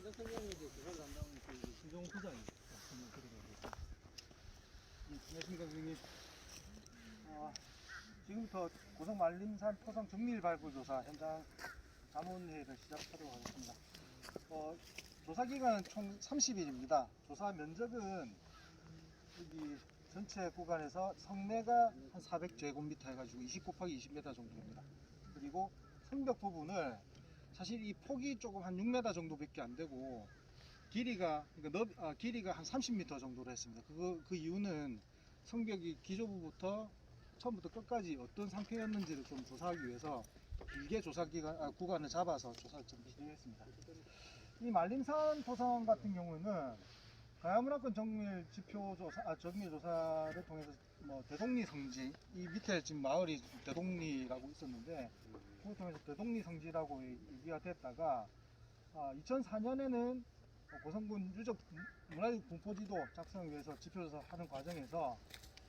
시각 설명에서 조사를 담당하는 신종 부장입니다. 안녕하십니까, 선생님. 지금부터 고성 말림산 토성 정밀 발굴 조사 현장 자문회의를 시작하도록 하겠습니다. 조사 기간은 총 30일입니다. 조사 면적은 여기 전체 구간에서 성내가 한 400제곱미터 해가지고 20 곱하기 20m 정도 됩니다. 그리고 성벽 부분을 사실 이 폭이 조금 한 6m 정도밖에 안 되고 길이가 길이가 한 30m 정도로 했습니다. 그 이유는 성벽이 기초부부터 처음부터 끝까지 어떤 상태였는지를 좀 조사하기 위해서 길게 조사 구간을 잡아서 조사를 좀 진행했습니다. 이 말림산 토성 같은 경우는 가야문화권 정밀 지표 조사, 정밀 조사를 통해서 대동리 성지, 이 밑에 지금 마을이 대동리라고 있었는데 그걸 통해서 대동리 성지라고 얘기가 됐다가 2004년에는 고성군 유적 문화유적 분포지도 작성을 위해서 지표조사하는 과정에서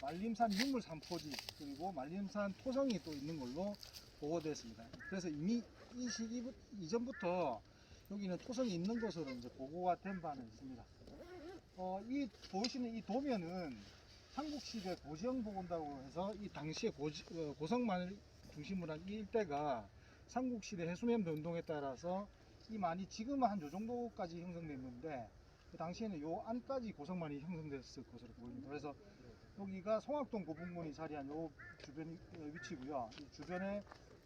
말림산 유물 3포지 그리고 말림산 토성이 또 있는 걸로 보고되었습니다. 그래서 이미 이 시기 이전부터 여기는 토성이 있는 것으로 이제 보고가 된 바는 있습니다. 이 보시는 이 도면은 삼국시대 고지형 복원다고 해서 이 당시에 고성만을 중심으로 한 이 일대가 삼국시대 해수면 변동에 따라서 이 만이 지금은 한 요 정도까지 형성됐는데 그 당시에는 요 안까지 고성만이 형성됐을 것으로 보입니다. 그래서 여기가 송악동 고분군이 자리한 요 주변 위치고요. 이 주변에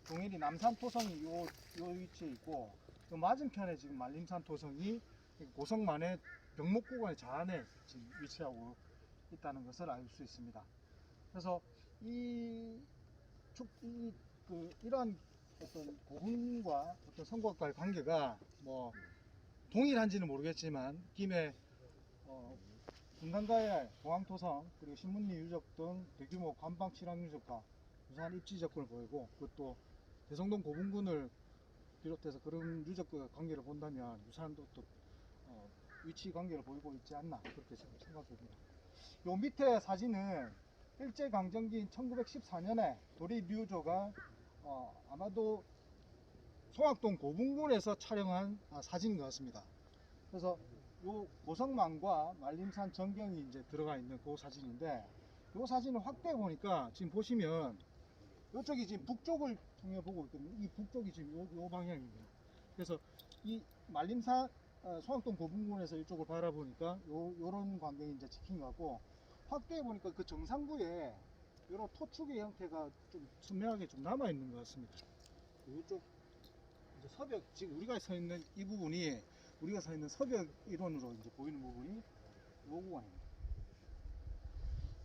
동일이 남산 토성이 요 위치에 있고 요 맞은편에 지금 말림산 토성이 고성만의 병목 구간의 좌안에 지금 위치하고 있다는 것을 알 수 있습니다. 그래서 이러한 어떤 고흥과 어떤 성곽과의 관계가 동일한지는 모르겠지만 김해 금강가의 공항토성 그리고 신문리 유적 등 대규모 관방 칠항 유적과 유사한 입지 접근을 보이고 그것도 대성동 고분군을 비롯해서 그런 유적과 관계를 본다면 유사한 또 위치 관계를 보이고 있지 않나 그렇게 생각됩니다. 요 밑에 사진은 일제강점기인 1914년에 도리류조가 아마도 송악동 고분군에서 촬영한 사진인 것 같습니다. 그래서 요 고성만과 말림산 전경이 이제 들어가 있는 그 사진인데 요 사진을 확대해 보니까 지금 보시면 이쪽이 지금 북쪽을 통해 보고 있거든요. 이 북쪽이 지금 요 방향입니다. 그래서 이 말림산 송악동 고분군에서 이쪽을 바라보니까 요런 광경이 이제 찍힌 것 같고 확대해 보니까 그 정상부에 요런 토축의 형태가 좀 선명하게 좀 남아 있는 것 같습니다. 이쪽 이제 서벽 지금 우리가 서 있는 이 부분이 우리가 서 있는 서벽 일원으로 이제 보이는 부분이 요 구간입니다.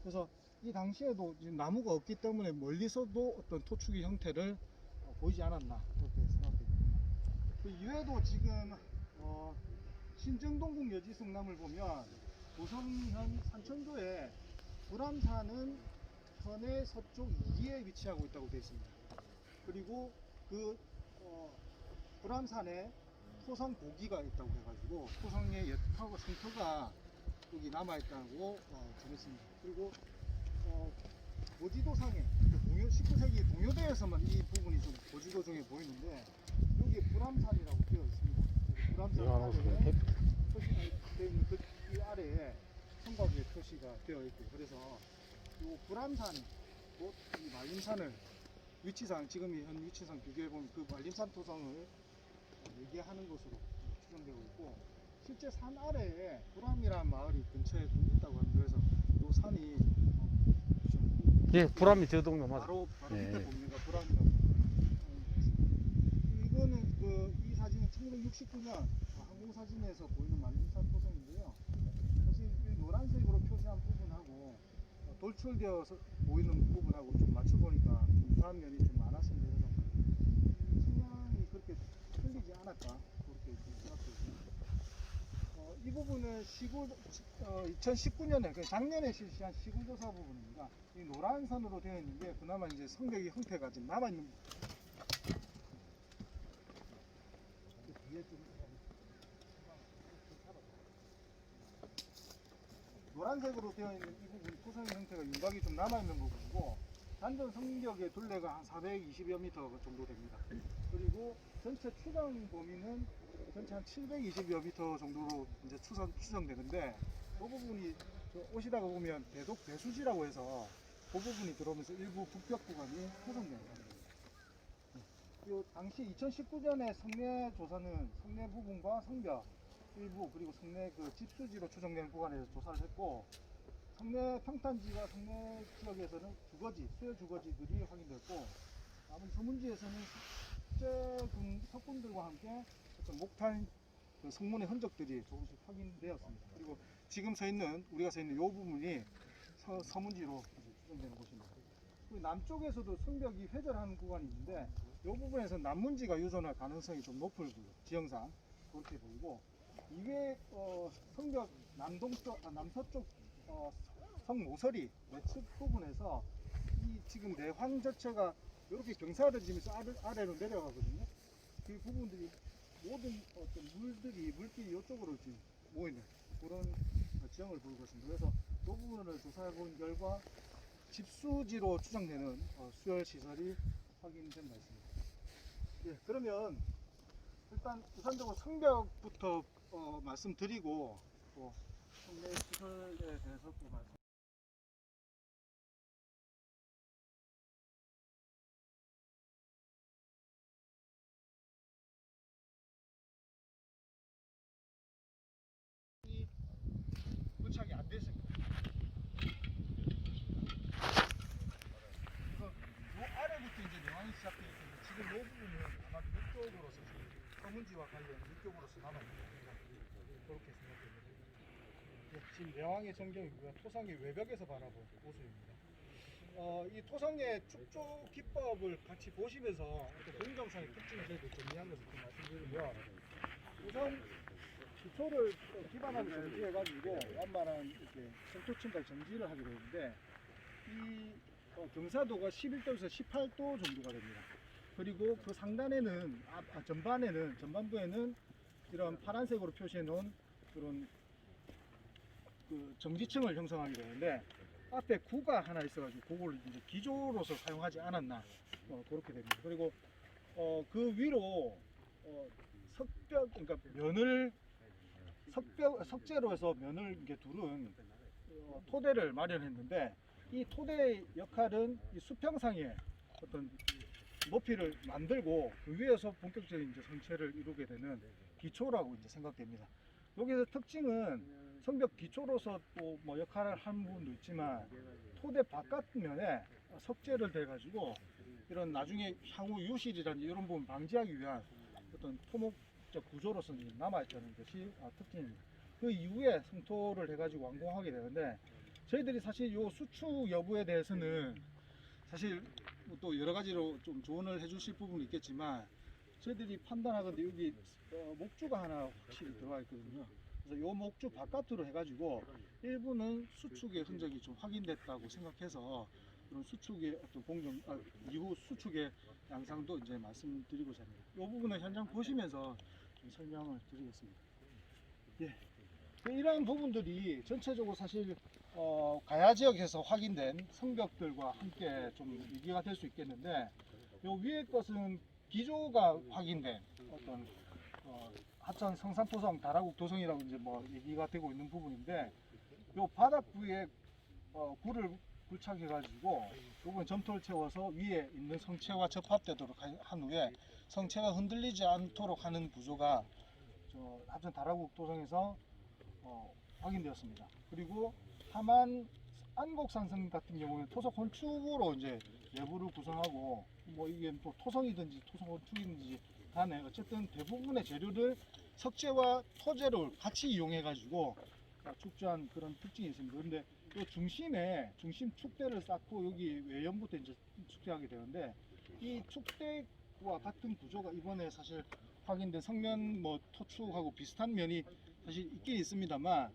그래서 이 당시에도 지금 나무가 없기 때문에 멀리서도 어떤 토축의 형태를 보이지 않았나 그렇게 생각됩니다. 그 이외에도 지금 신정동국 여지성남을 보면 고성현 산천도에 불암산은 현의 서쪽 2기에 위치하고 있다고 되어 있습니다. 그리고 그 불암산에 토성 고기가 있다고 해가지고 토성의 옛하고 성터가 여기 남아있다고 전했습니다. 그리고 고지도상에 19세기 동요대에서만 이 부분이 좀 고지도 중에 보이는데 여기 불암산이라고 되어 있습니다. 불암산 아래에 표시가 되어 있는 그 아래에 성곽의 표시가 되어 있고 그래서 이 불암산 곧 이 말림산을 위치상 지금 현 위치상 비교해 보면 그 말림산 토성을 얘기하는 것으로 추정되고 있고 실제 산 아래에 불암이라는 마을이 근처에 있다고 합니다. 그래서 이 산이 예, 불암이 대동로 맞아. 바로 예. 밑에 보니까 불암이라고. 이거는 이 사진은 1969년 항공사진에서 보이는 말림산 토성인데요. 사실 이 노란색으로 표시한 부분하고 돌출되어서 보이는 부분하고 좀 맞춰보니까 좀 유사한 면이 좀 많았습니다. 그래서 측량이 그렇게 틀리지 않았까 그렇게 생각되고 이 부분은 2019년에 작년에 실시한 시굴조사 부분입니다. 이 노란 선으로 되어 있는 게 그나마 이제 성벽의 형태가 지금 남아 있는 노란색으로 되어 있는 이 부분 토성의 형태가 윤곽이 좀 남아 있는 부분이고 단전 성벽의 둘레가 한 420여 미터 정도 됩니다. 그리고 전체 추정 범위는 전체 한 720여 미터 정도로 이제 추정되는데 그 부분이 오시다가 보면 대독 배수지라고 해서 그 부분이 들어오면서 일부 북벽 구간이 훼손됩니다. 이 당시 2019년에 성내 조사는 성내 부분과 성벽 일부 그리고 성내 그 집수지로 추정되는 구간에서 조사를 했고 성내 평탄지와 성내 지역에서는 주거지, 수요 주거지들이 확인됐고 나머지 서문지에서는 석군들과 함께 어떤 목탄 그 성문의 흔적들이 조금씩 확인되었습니다. 그리고 지금 우리가 서 있는 이 부분이 서문지로 추정되는 곳입니다. 그리고 남쪽에서도 성벽이 회절하는 구간이 있는데 이 부분에서 남문지가 유존할 가능성이 좀 높을 지형상 그렇게 보이고 이게 성벽 남서쪽 성모서리 내측 부분에서 이 지금 내황 자체가 이렇게 경사를 지면서 아래로 내려가거든요. 그 부분들이 모든 어떤 물길이 이쪽으로 지금 모이는 그런 지형을 보이고 있습니다. 그래서 이 부분을 조사해 본 결과 집수지로 추정되는 수열 시설이 확인된 바 있습니다. 예, 그러면 일단 우선적으로 성벽부터 말씀드리고 또 성내 시설에 대해서 또 말씀. 부착이 안 됐습니다. 이 아래부터 이제 내왕이 시작되기 때문에 지금 이 부분은 아마 위쪽으로서 서문지와 관련 위쪽으로서 남아있는 그렇게 생각됩니다. 네, 지금 내왕의 전경이고요. 토성의 외벽에서 바라본 모습입니다. 이 토성의 축조 기법을 같이 보시면서 공정상의 특징을 저희들 정리한 것을 좀 말씀드리면 우선 기초를 기반하고 정지해가지고 완만한 이렇게 성토층까지 정지를 하게 되는데 이 경사도가 11도에서 18도 정도가 됩니다. 그리고 그 상단에는 전반부에는 이런 파란색으로 표시해 놓은 그런 그 정지층을 형성하게 되는데 앞에 구가 하나 있어가지고 그걸 이제 기조로서 사용하지 않았나 그렇게 됩니다. 그리고 그 위로 석벽 그러니까 면을 석재로 해서 면을 이렇게 두른 토대를 마련했는데 이 토대의 역할은 이 수평상의 어떤 높이를 만들고 그 위에서 본격적인 이제 성체를 이루게 되는 기초라고 이제 생각됩니다. 여기서 특징은 성벽 기초로서 또 뭐 역할을 하는 부분도 있지만 토대 바깥면에 석재를 대가지고 이런 나중에 향후 유실이라든지 이런 부분 방지하기 위한 어떤 토목적 구조로서 남아있다는 것이 특징입니다. 그 이후에 성토를 해가지고 완공하게 되는데 저희들이 사실 요 수축 여부에 대해서는 사실 또 여러 가지로 좀 조언을 해주실 부분이 있겠지만 저희들이 판단하건데 여기 목주가 하나 확실히 들어가 있거든요. 그래서 요 목주 바깥으로 해가지고 일부는 수축의 흔적이 좀 확인됐다고 생각해서 그런 수축의 어떤 이후 수축의 양상도 이제 말씀드리고자 합니다. 이 부분은 현장 보시면서 좀 설명을 드리겠습니다. 예. 이러한 부분들이 전체적으로 사실 가야 지역에서 확인된 성벽들과 함께 좀 얘기가 될 수 있겠는데 요 위에 것은 기조가 확인된 어떤 하천 성산토성 다라국 도성이라고 이제 뭐 얘기가 되고 있는 부분인데 요 바닥부에 굴을 굴착해 가지고 요번 점토를 채워서 위에 있는 성체와 접합되도록 한 후에 성체가 흔들리지 않도록 하는 구조가 하천 다라국 도성에서 확인되었습니다. 그리고 다만 안곡산성 같은 경우는 토석 건축으로 이제 내부를 구성하고 뭐 이게 또 토성이든지 토성 건축이든지 간에 어쨌든 대부분의 재료를 석재와 토재를 같이 이용해 가지고 축조한 그런 특징이 있습니다. 그런데 또 중심 축대를 쌓고 여기 외연부터 이제 축대하게 되는데 이 축대와 같은 구조가 이번에 사실 확인된 성면 뭐 토축하고 비슷한 면이 사실 있긴 있습니다만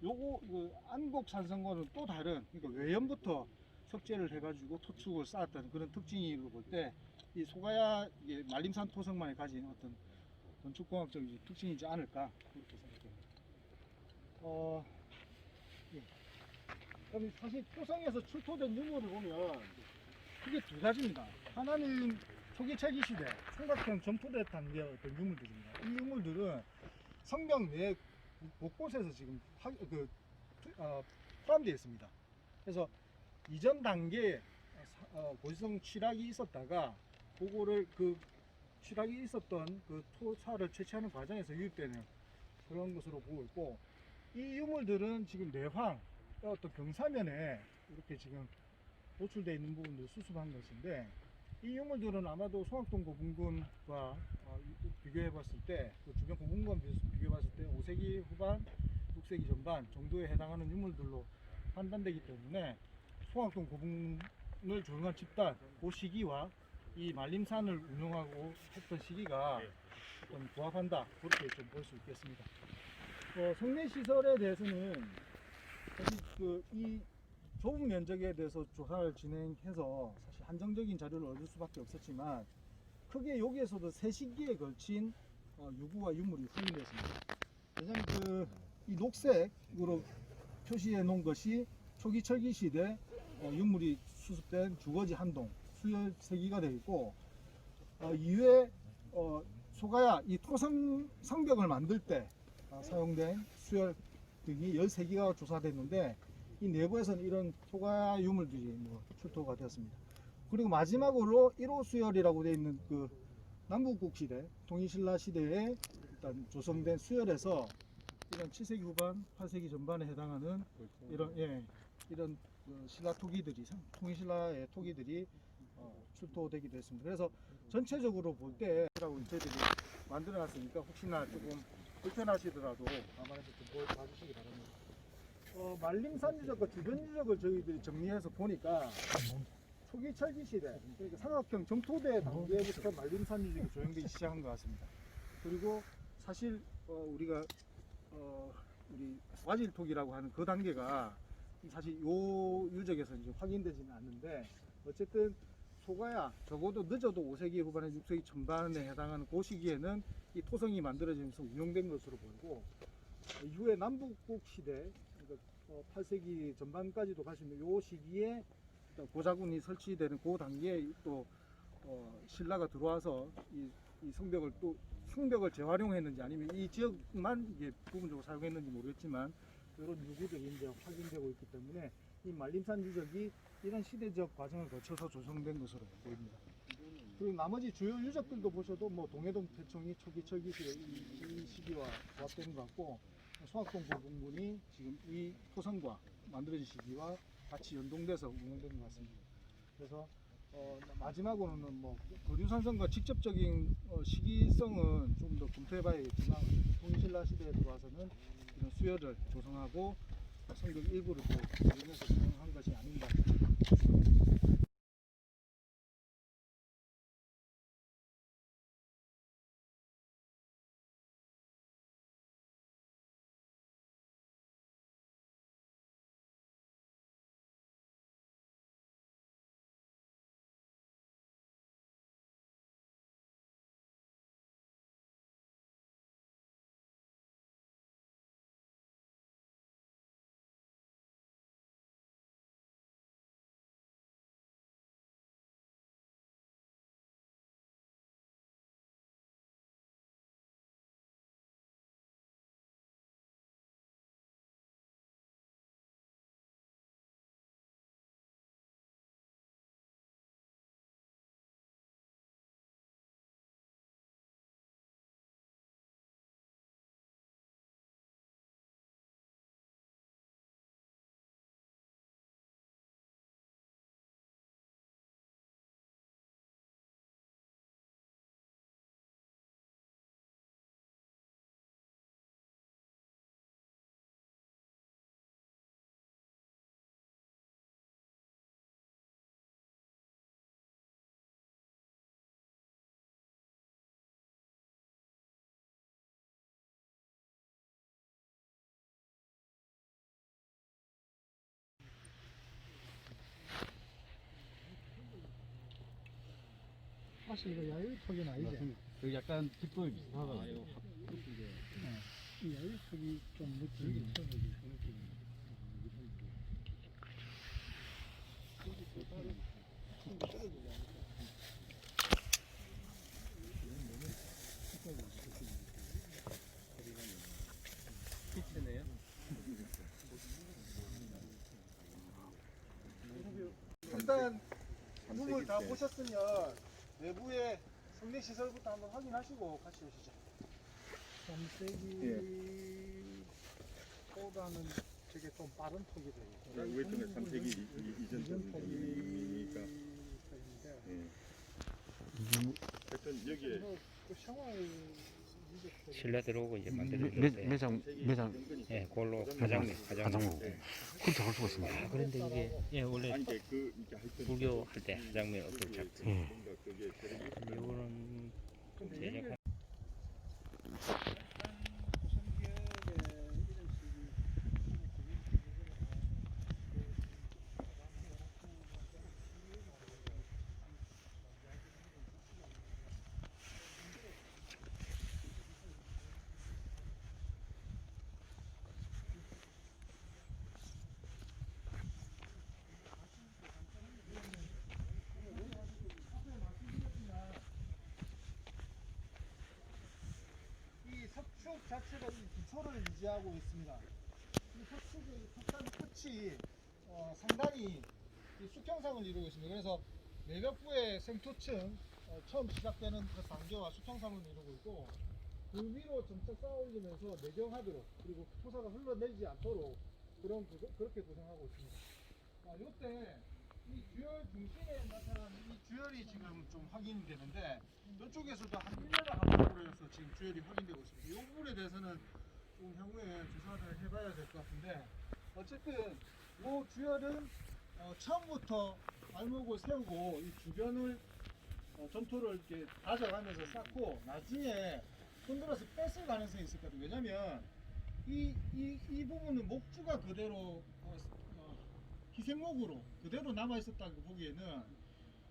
요거 안곡산성과는 또 다른 그러니까 외연부터 석재를 해가지고 토축을 쌓았다는 그런 특징으로 볼 때 이 소가야 말림산 토성만이 가진 어떤 건축공학적 특징이지 않을까 그렇게 생각됩니다. 예. 그럼 사실 토성에서 출토된 유물을 보면 크게 두 가지입니다. 하나는 초기 철기 시대 삼각형 점토대 단계의 어떤 유물들입니다. 이 유물들은 성벽 내 곳곳에서 지금 포함되어 있습니다. 그래서 이전 단계에 고지성 취락이 있었다가 그거를 그 취락이 있었던 그 토사를 채취하는 과정에서 유입되는 그런 것으로 보고 있고, 이 유물들은 지금 내황 어떤 경사면에 이렇게 지금 노출되어 있는 부분들을 수습한 것인데, 이 유물들은 아마도 송악동 고분군과 비교해 봤을 때, 그 주변 고분군과 비교해 봤을 때 5세기 후반, 6세기 전반 정도에 해당하는 유물들로 판단되기 때문에 송악동 고분을 조성한 집단 그 시기와 이 말림산을 운영하고 했던 시기가 좀 부합한다, 그렇게 좀 볼 수 있겠습니다. 성내 시설에 대해서는 사실 이 좁은 면적에 대해서 조사를 진행해서 사실 한정적인 자료를 얻을 수밖에 없었지만, 크게 여기에서도 세 시기에 걸친 유구와 유물이 확인됐습니다. 왜냐하면 이 녹색으로 표시해 놓은 것이 초기 철기 시대 유물이 수습된 주거지 한동 수열 세기가 되어 있고, 이후에 소가야 이 토성 성벽을 만들 때 사용된 수열 등이 13기가 조사됐는데, 이 내부에서는 이런 소가야 유물들이 출토가 되었습니다. 그리고 마지막으로 1호 수열이라고 되어 있는 그 남북국 시대, 통일신라 시대에 일단 조성된 수열에서 이런 7세기 후반, 8세기 전반에 해당하는 이런 신라 토기들이, 통일신라의 토기들이 출토되기도 했습니다. 그래서 전체적으로 볼 때 저희들이 만들어놨으니까 혹시나 조금 불편하시더라도 감안해서 좀 봐주시기 바랍니다. 말림산 유적과 주변 유적을 저희들이 정리해서 보니까 초기 철기 시대, 그러니까 삼각형 점토대 단계부터 말림산 유적이 조형되기 시작한 것 같습니다. 그리고 사실 우리가 우리 와질톡이라고 하는 그 단계가 사실 요 유적에서 이제 확인되지는 않는데, 어쨌든 소가야 적어도 늦어도 5세기 후반에 6세기 전반에 해당하는 그 시기에는 이 토성이 만들어지면서 운영된 것으로 보이고, 이후에 남북국 시대, 그러니까 8세기 전반까지도 갈 수 있는 요 시기에 고자군이 설치되는 그 단계에 또 신라가 들어와서 이 성벽을 재활용했는지 아니면 이 지역만 이게 부분적으로 사용했는지 모르겠지만, 이런 유구들이 이제 확인되고 있기 때문에 이 말림산 유적이 이런 시대적 과정을 거쳐서 조성된 것으로 보입니다. 그리고 나머지 주요 유적들도 보셔도 동해동 태총이 초기 철기 시대 이 시기와 부합되는 것 같고, 송악동 고분군이 지금 이 토성과 만들어진 시기와 같이 연동돼서 운영되는 것 같습니다. 그래서 마지막으로는 거류산성과 직접적인 시기성은 좀 더 검토해봐야겠지만, 통일신라 시대에 들어와서는 이런 수열을 조성하고 성벽 일부를 또 이용해서 조성한 것이 아닌가. 사실 이거 야유턱은 아니지? 여기 약간 뒷부분이 비슷하다. 이 야유턱이 좀 느낌이 건물 다 보셨으면 내부의 성내 시설부터 한번 확인하시고 같이 오시죠. 3세기보다는 저게 좀 빠른 톡이 돼요. 왜 때문에 3세기 이전 톡이니까. 하여튼 여기에 그 생활 실내 들어오고 이제 매- 만들어졌는데 매장 예, 그걸로 화장로 가장로 그렇게 할 수가 있습니다. 그런데 이게 예 원래 아니 이제 그 이제 하여튼 불교 할 때 화장로에 어떤 작품 예. 뭔가 그게 이거는 제작한 이 석축 자체가 이 기초를 유지하고 있습니다. 이 석축의 석산 끝이 상당히 이 수평상을 이루고 있습니다. 그래서 내벽부의 생토층 처음 시작되는 그 단계와 수평상을 이루고 있고 그 위로 점차 쌓아 올리면서 내경하도록 그리고 토사가 흘러내리지 않도록 그렇게 구성하고 있습니다. 이때 이 듀얼 중심에 나타난 이 듀얼이 지금 좀 확인이 되는데 이쪽에서도 한 1년을 한번으로 해서 지금 듀얼이 확인되고 있습니다. 이 부분에 대해서는 좀 향후에 조사를 해봐야 될 것 같은데 어쨌든 이 듀얼은 처음부터 발목을 세우고 이 주변을 전토를 이렇게 다져가면서 쌓고 나중에 흔들어서 뺐을 가능성이 있을 것 같아요. 왜냐면 이 부분은 목주가 그대로 희생목으로 그대로 남아있었다고 보기에는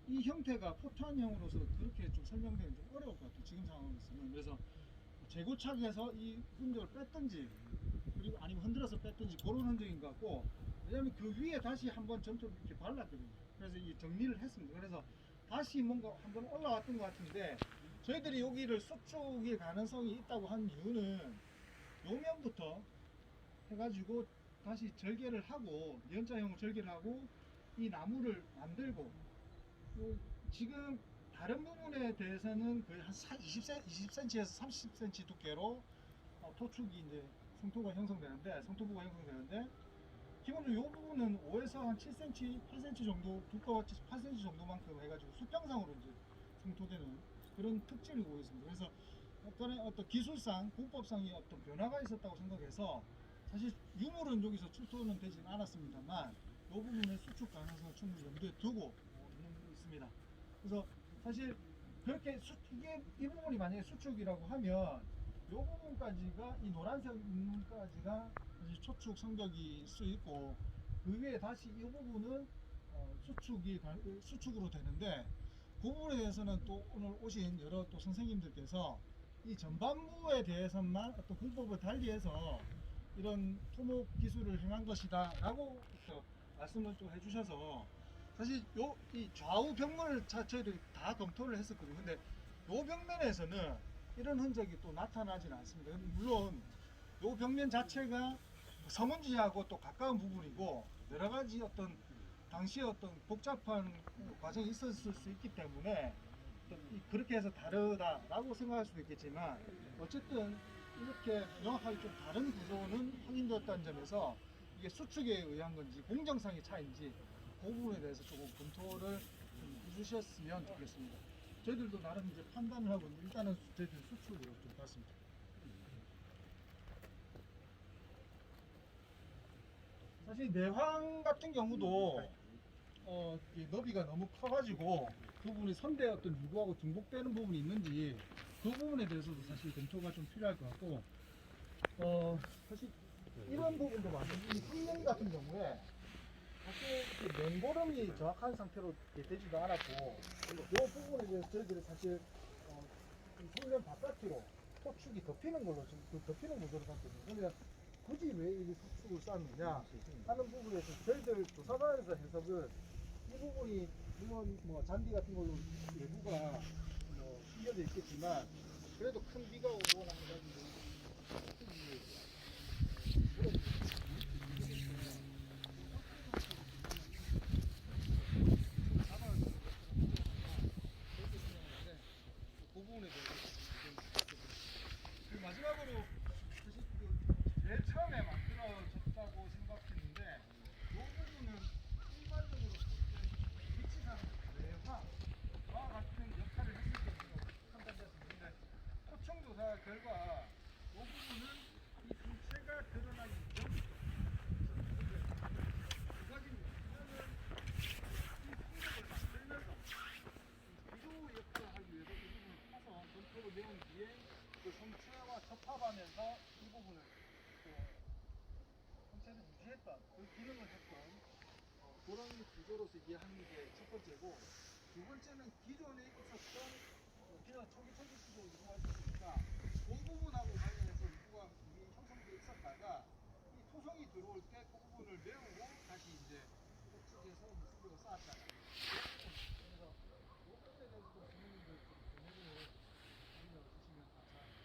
이 형태가 포탄형으로서 그렇게 좀 설명되기 좀 어려울 것 같아요. 지금 상황에서는. 그래서 재고착에서 이 흔적을 뺐든지 그리고 아니면 흔들어서 뺐든지 그런 흔적인 것 같고 왜냐면 그 위에 다시 한번 전토를 이렇게 발랐거든요. 그래서 이 정리를 했습니다. 그래서 다시 뭔가 한번 올라왔던 것 같은데 저희들이 여기를 수축일 가능성이 있다고 한 이유는 요면부터 해가지고 다시 절개를 하고 연자형으로 절개를 하고 이 나무를 만들고 지금 다른 부분에 대해서는 거의 한 20cm에서 30cm 두께로 토축이 이제 성토가 형성되는데 기본적으로 이 부분은 5에서 한 7cm, 8cm 정도 두께와 8cm 정도만큼 해가지고 수평상으로 이제 성토되는 그런 특징을 보이고 있습니다. 그래서 약간의 어떤 기술상, 공법상의 어떤 변화가 있었다고 생각해서 사실 유물은 여기서 출토는 되진 않았습니다만 이 부분의 수축 가능성을 충분히 염두에 두고 있습니다. 그래서 사실 그렇게 이 부분이 만약에 수축이라고 하면 이 부분까지가 이 노란색 부분까지가 초축 성벽일 수 있고 그 위에 다시 이 부분은 수축으로 되는데 그 부분에 대해서는 또 오늘 오신 여러 또 선생님들께서 이 전반부에 대해서만 어떤 공법을 달리해서 이런 토목 기술을 행한 것이다 라고 말씀을 또 해주셔서 사실 이 좌우 벽면을 저희들이 다 검토를 했었거든요. 근데 요 벽면에서는 이런 흔적이 또 나타나지는 않습니다. 물론 요 벽면 자체가 서문지하고 또 가까운 부분이고 여러 가지 어떤 당시에 어떤 복잡한 과정이 있었을 수 있기 때문에 그렇게 해서 다르다라고 생각할 수도 있겠지만 어쨌든 이렇게 명확하게 좀 다른 구조는 확인되었다는 점에서 이게 수축에 의한 건지 공정상의 차이인지 그 부분에 대해서 조금 검토를 좀 해주셨으면 좋겠습니다. 저희들도 나름 이제 판단을 하고 있는데 일단은 저희들 수축으로 좀 봤습니다. 사실 내황 같은 경우도 이 너비가 너무 커가지고 그 부분이 선대 어떤 유구하고 중복되는 부분이 있는지 그 부분에 대해서도 사실 검토가 좀 필요할 것 같고 사실 이런 부분도 많아요. 이 풍령 같은 경우에 사실 맹고름이 정확한 상태로 되지도 않았고 이 부분에 대해서 저희들이 사실 풍령 바깥으로 토축이 덮이는 걸로 지금 덮이는 구조로 봤거든요. 그러니까 굳이 왜 이 수축을 쌓느냐 하는 부분에서 저희들 조사관에서 해석은 이 부분이 물론 뭐 잔디 같은 걸로 내부가 뭐 휘어져 있겠지만 그래도 큰 비가 오거나 해가지고 조사 결과 이 부분은 이 성체가 드러나기 전 조사기는 이 풍력을 만들면서 기도 역할을 하기 위해서 이 부분을 파서 전투로 내온 뒤에 그 성체와 접합하면서 이 부분을 성체를 유지했던 그 기능을 했던 그런 구조로서 이해하는 게 첫 번째고, 두 번째는 기존에 있었던 기존 초기 시대에 이루어졌으니까 본 부분하고 관련해서 이부가 이미 형성되어 있었다가 이 토성이 들어올 때 그 부분을 메우고 다시 이제 꼭지에서 무수비로 쌓았다가, 그래서 이 부분에 대해서도 부모님들 좀 정리를 알려주시면 감사합니다.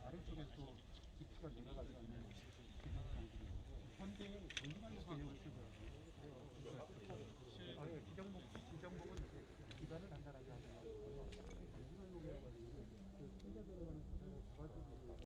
아래쪽에 또 깊이가 내려가지고 현대 전기관에서 기정목은 기관을 단단하게 하고 전기관용이어가지고 그 혼자 들어가는 부분을 잡아주고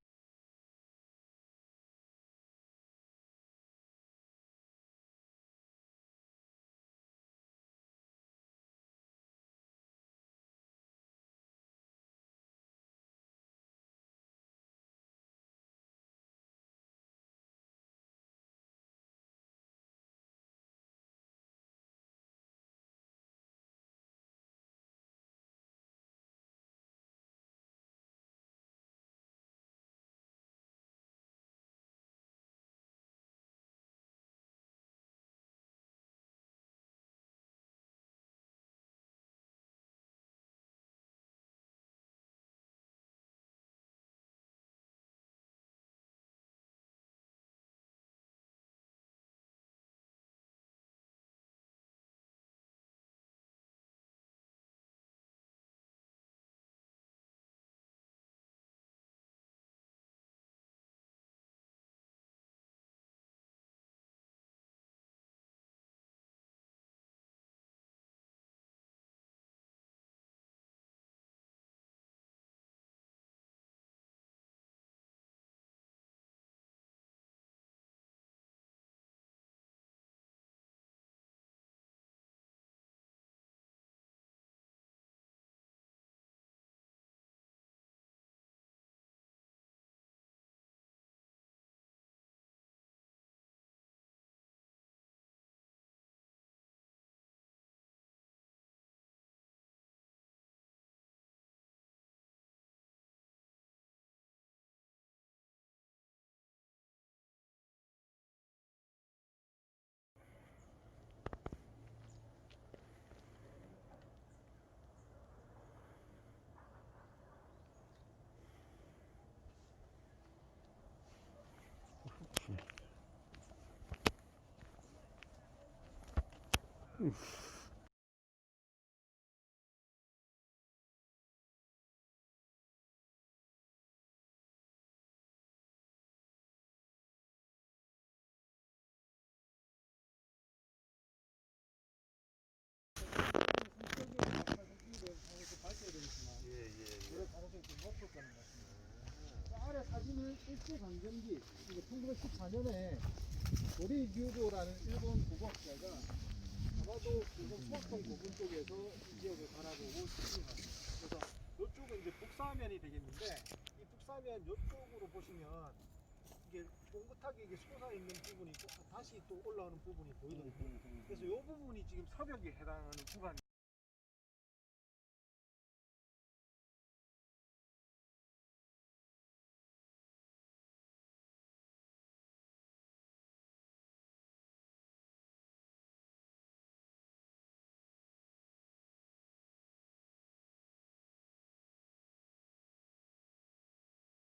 아래 사진은 일제강점기 1914년에 도리규도라는 일본 국어학자가 아마도 수학동 부분 쪽에서 이 지역을 바라보고 찍은 것 같습니다. 그래서 이쪽은 이제 북사면이 되겠는데, 이 북사면 이쪽으로 보시면 이게 옹긋하게 이게 솟아 있는 부분이 있고 다시 또 올라오는 부분이 보이거든요. 그래서 이 부분이 지금 서벽에 해당하는 구간.